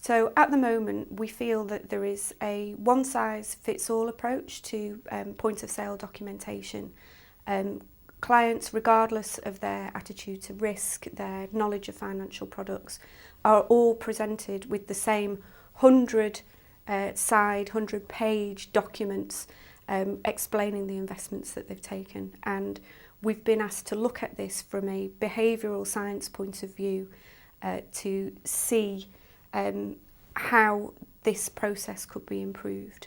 So at the moment, we feel that there is a one-size-fits-all approach to point of sale documentation. Clients, regardless of their attitude to risk, their knowledge of financial products, are all presented with the same 100-page documents explaining the investments that they've taken. And we've been asked to look at this from a behavioural science point of view to see how this process could be improved.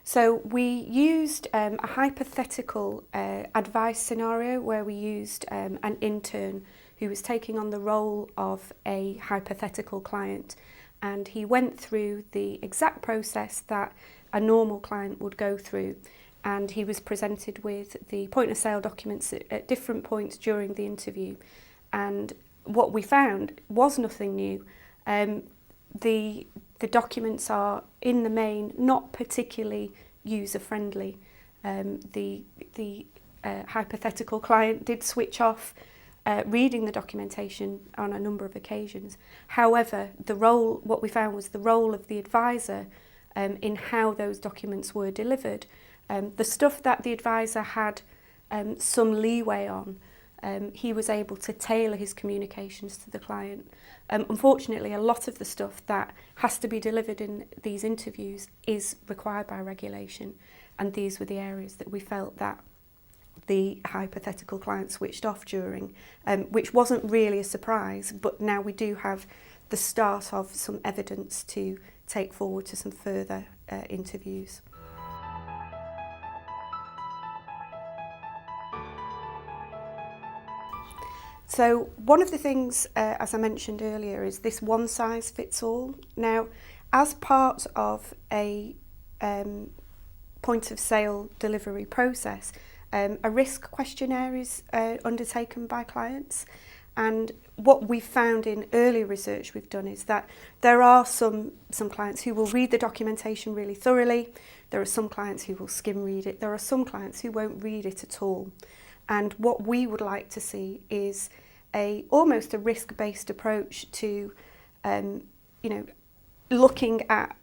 So we used a hypothetical advice scenario where we used an intern who was taking on the role of a hypothetical client, and he went through the exact process that a normal client would go through, and he was presented with the point of sale documents at different points during the interview. And what we found was nothing new. The documents are, in the main, not particularly user-friendly. The hypothetical client did switch off reading the documentation on a number of occasions. However, what we found was the role of the advisor in how those documents were delivered. The stuff that the advisor had some leeway on, he was able to tailor his communications to the client. Unfortunately, a lot of the stuff that has to be delivered in these interviews is required by regulation, and these were the areas that we felt that the hypothetical client switched off during, which wasn't really a surprise, but now we do have the start of some evidence to take forward to some further interviews. So one of the things, as I mentioned earlier, is this one-size-fits-all. Now, as part of a point-of-sale delivery process, a risk questionnaire is undertaken by clients. And what we've found in earlier research we've done is that there are some clients who will read the documentation really thoroughly. There are some clients who will skim read it. There are some clients who won't read it at all. And what we would like to see is almost a risk-based approach to, looking at,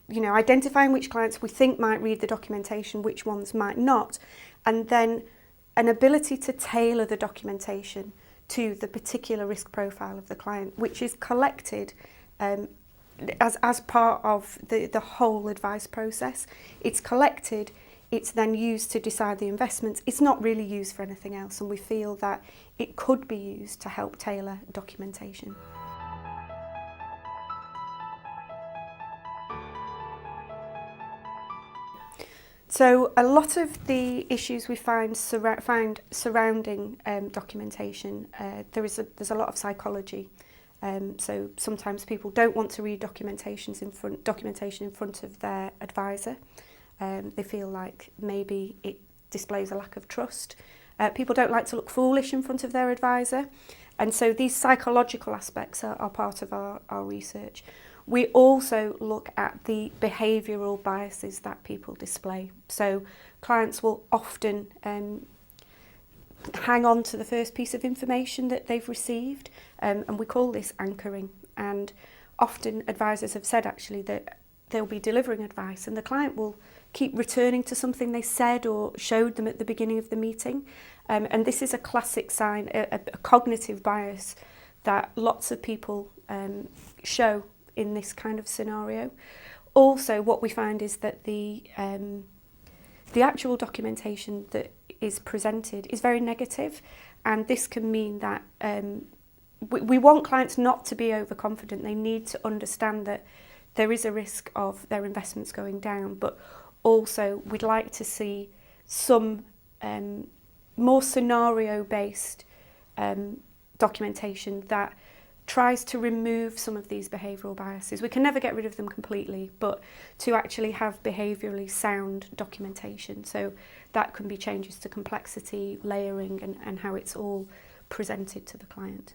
identifying which clients we think might read the documentation, which ones might not, and then an ability to tailor the documentation to the particular risk profile of the client, which is collected as part of the whole advice process. It's collected. It's then used to decide the investments. It's not really used for anything else, and we feel that it could be used to help tailor documentation. So a lot of the issues we find surrounding documentation, there's a lot of psychology. So sometimes people don't want to read documentation in front of their advisor. They feel like maybe it displays a lack of trust. People don't like to look foolish in front of their advisor. And so these psychological aspects are part of our research. We also look at the behavioural biases that people display. So clients will often hang on to the first piece of information that they've received, and we call this anchoring. And often advisors have said actually that they'll be delivering advice and the client will keep returning to something they said or showed them at the beginning of the meeting. And this is a classic sign, a cognitive bias that lots of people show in this kind of scenario. Also, what we find is that the actual documentation that is presented is very negative, and this can mean that we want clients not to be overconfident. They need to understand that there is a risk of their investments going down, but also we'd like to see some more scenario-based documentation that tries to remove some of these behavioural biases. We can never get rid of them completely, but to actually have behaviourally sound documentation. So that can be changes to complexity, layering, and how it's all presented to the client.